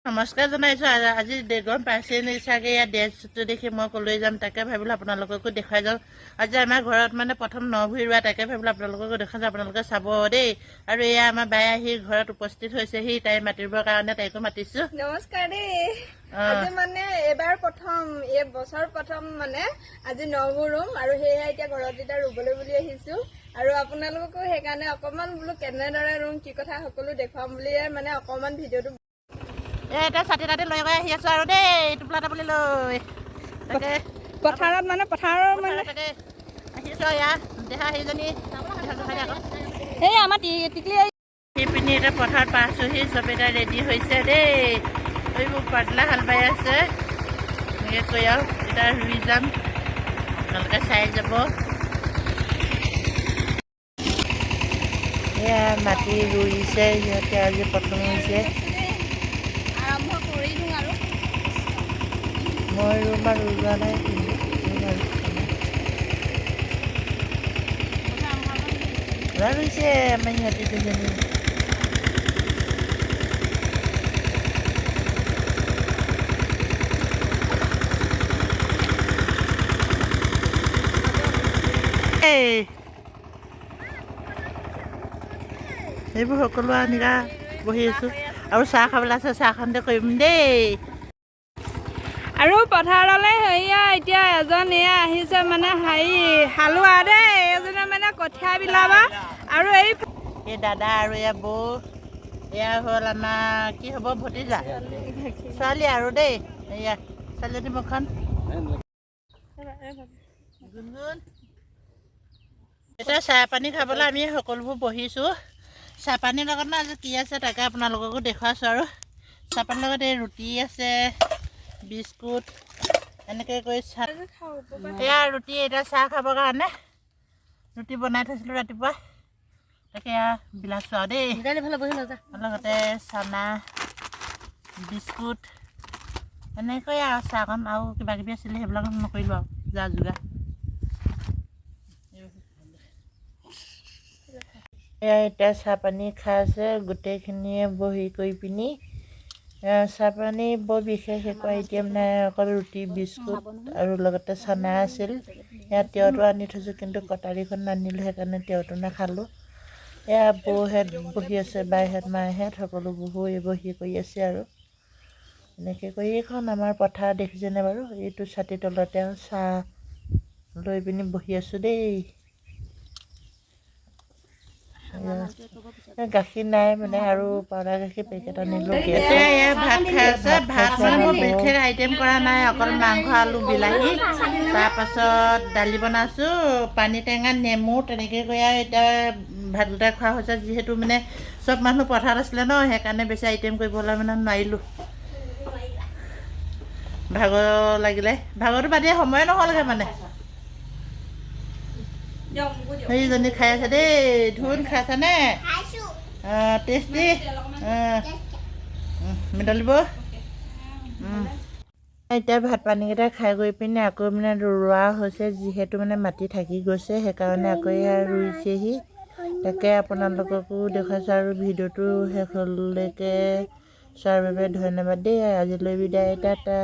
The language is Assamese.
নমস্কাৰ জনাইছোঁ। আজি গম পাইছে চাগে ইয়াত ড্ৰেছটো দেখি মই কলৈ যাম তাকে ভাবিলোঁ আপোনালোককো দেখুৱাই যাওঁ। আজি আমাৰ ঘৰত মানে প্ৰথম ন-ভুই ৰোৱা তাকে ভাবিলোঁ আপোনালোককো দেখাই যাওঁ, আপোনালোকে চাব দেই। আৰু এয়া আমাৰ বাই আহি ঘৰত উপস্থিত হৈছেহি, তাই মাতিবৰ কাৰণে তাইকো মাতিছোঁ। নমস্কাৰ দেই। আজি মানে এইবাৰ প্ৰথম এই বছৰ প্ৰথম মানে আজি ন-ভুই ৰুম আৰু সেয়া এতিয়া ঘৰত এতিয়া ৰুবলৈ বুলি আহিছোঁ। আৰু আপোনালোককো সেইকাৰণে অকণমান বোলো কেনেদৰে ৰুম কি কথা সকলো দেখুৱাম বুলিয়ে মানে অকণমান ভিডিঅ'টো এতিয়া ছাতি তাতি লৈ গৈ আহি আছোঁ আৰু দেই টোপোলা টাপুলি লৈ তাকে পথাৰত মানে পথাৰৰ মানে তাকে আহিছোঁ। এয়া দেহা সেইজনী এই আমাৰ টিকলি পিনি এতিয়া পথাৰত পাইছোঁহি, চব এতিয়া ৰেডি হৈছে দেই। এইবোৰ পাতলা হাল বাই আছে এনেকৈ কৈ আৰু এতিয়া ৰুই যাম, আপোনালোকে চাই যাব। এয়া মাটি ৰুইছে সিহঁতে, আজি প্ৰথম হৈছে। আৰম্ভ কৰি দিওঁ আৰু মই ৰুম আৰু ৰোৱা নাই ৰুইছে আমাৰ সিহঁতি দুজনী। এইবোৰ সকলো নিৰা বহি আছোঁ আৰু চাহ খাবলৈ আছে, চাহখনতে কৰিম দেই। আৰু পথাৰলৈ হেৰিয়া এতিয়া এজন এয়া আহিছে মানে হেৰি হালোৱা দেই, এজনে মানে কঠীয়া বিলাবা আৰু এই দাদা আৰু এয়া বৌ, এয়া হ'ল আমাৰ কি হ'ব ভতিজা ছোৱালী আৰু দেই। এয়া ছোৱালীজনী মুখখন গুণগুণ। এতিয়া চাহ পানী খাবলৈ আমি সকলোবোৰ বহিছোঁ। চাহপানীৰ লগত না আজি কি আছে তাকে আপোনালোককো দেখুৱাইছোঁ। আৰু চাহপানীৰ লগত এই ৰুটি আছে, বিস্কুট এনেকৈ কৰি চাহ। এয়া ৰুটি, এতিয়া চাহ খাবৰ কাৰণে ৰুটি বনাই থৈছিলোঁ ৰাতিপুৱা, তাকে এয়া বিলাইছোঁ আৰু দেই। লগতে চানা বিস্কুট এনেকৈ আৰু চাহকণ আৰু কিবা কিবি আছিলে সেইবিলাক নকৰিলোঁ আৰু যা যোগাৰ। এয়া এতিয়া চাহপানী খাই আছে গোটেইখিনিয়ে বহি কৰি পিনি। চাহপানী বৰ বিশেষ একো আইটেম নাই, অকল ৰুটি বিস্কুট আৰু লগতে চানা আছিল। এয়া তিয়ঁহটো আনি থৈছোঁ কিন্তু কটাৰীখন নানিলোঁ, সেইকাৰণে তিয়ঁহটো নাখালোঁ। এয়া বৌহেঁত বহি আছে, বাইহেঁত মাহেঁত সকলো বহি কৰি আছে। আৰু এনেকৈ কৰি এইখন আমাৰ পথাৰ দেখিছেনে বাৰু, এইটো ছাতিৰ তলতে আৰু চাহ লৈ পিনি বহি আছোঁ দেই। গাখীৰ নাই মানে আৰু পাউডাৰ গাখীৰ পেকেট আনিলোঁ। এতিয়া এয়া ভাত খাই আছে, ভাত মানে মই বিশেষ আইটেম কৰা নাই, অকল মাংস আলু বিলাহী, তাৰপাছত দালি বনাইছোঁ, পানী টেঙা নেমু তেনেকৈ কৰি আৰু এতিয়া ভাতকেইটা খোৱা হৈছে। যিহেতু মানে চব মানুহ পথাৰত আছিলে ন, সেইকাৰণে বেছি আইটেম কৰিবলৈ মানে নোৱাৰিলোঁ, ভাগৰ লাগিলে। ভাগৰটো বাদে সময়ে নহ'লগৈ মানে। সেইজনী খাই আছে দেই, ধুন খাইছেনে? টেষ্টি মিতালী বৌ। এতিয়া ভাত পানীকেইটা খাই গৈ পিনে আকৌ মানে ৰোৱা হৈছে, যিহেতু মানে মাটি থাকি গৈছে সেইকাৰণে আকৌ এয়া ৰুইছেহি। তাকে আপোনালোককো দেখুৱাইছোঁ আৰু ভিডিঅ'টো শেষলৈকে চোৱাৰ বাবে ধন্যবাদ দেই। আজিলৈ বিদায়, টাটা।